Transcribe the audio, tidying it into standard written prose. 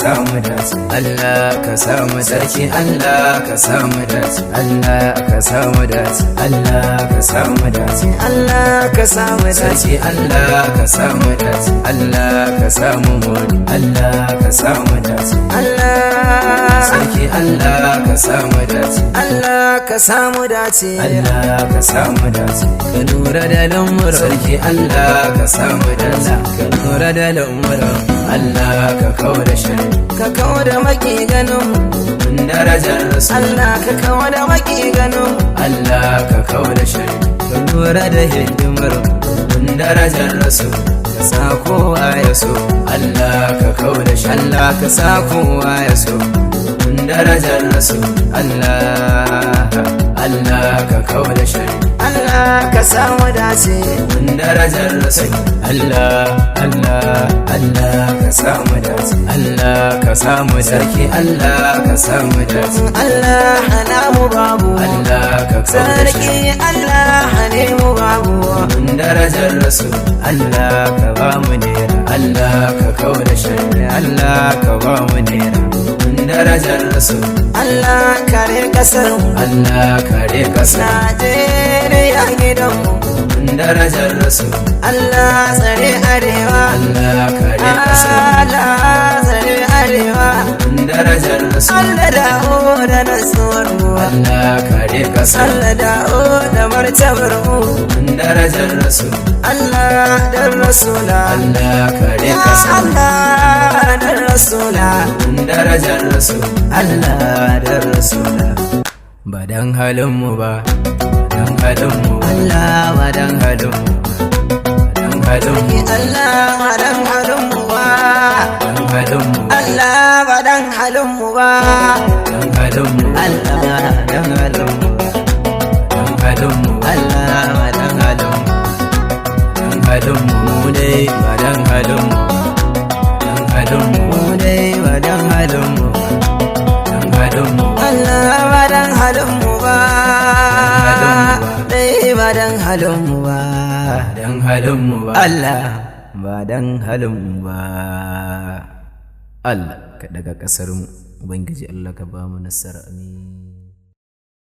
samu dace, Allah ka samu sarki, Allah ka samu dace, Allah ka samu dace, Allah ka samu dace, Allah ka samu dace, Allah ka samu dace, Allah ka samu mori, Allah ka samu dace, Allah sarki, Allah ka samu dace, Allah ka samu dace, Allah ka samu dace, ka lura da lamuran sarki, Allah ka samu dace, ka lura da lamuran Allah ka kawo da shari, ka kawo da maki ganin darajar rasu, Allah ka kawo da maki ganin, Allah ka kawo da shari, ka lura da hidimar darajar rasu, ka sa kowa ya so, Allah ka kawo da shari, Allah ka sa kowa ya so darajar rasu, Allah ka kawo da shari, Allah ka samu dace darajar rasu, Allah ka samu dace, Allah ka samu sarki, Allah ka samu dace, Allah hana mu babu, Allah ka sarki, Allah hane mu babu darajar rasu, Allah ka ba mu nera, Allah ka kawo da shari, Allah ka ba mu nera darajar rasu, Allah kare kasar mu, Allah kare kasar Najeriya gidanmu darajar rasu, Allah tsare arewa, Allah kare kasar, Allah tsare arewa darajar rasu, Allah dawo da nasuwar mu, Allah kare kasar, Allah dawo da martabar mu darajar rasu, Allah dan rasula, Allah kare kasar, Allah dan rasula darajar rasu, Allah dan rasula, ba dan halin mu ba, dan halin mu, Allah ba dan halin mu, dan halin mu, Allah ba dan halin mu ba, dan halin mu, Allah ba dan halin mu ba, dan halin mu, Allah ba dan halin mu, dan halin mu, Allah ba dan halin mu, dan halin mu dai ba dan halin mu, dan halin mu dai ba dan halin mu, dan halin mu, Allah ba dan halin mu ba, dai ba dan halin mu ba, dan halin mu ba, Allah ba dan halin mu ba. Allah ka daga kasar mu, ubangiji Allah ka ba mu nasara, amin.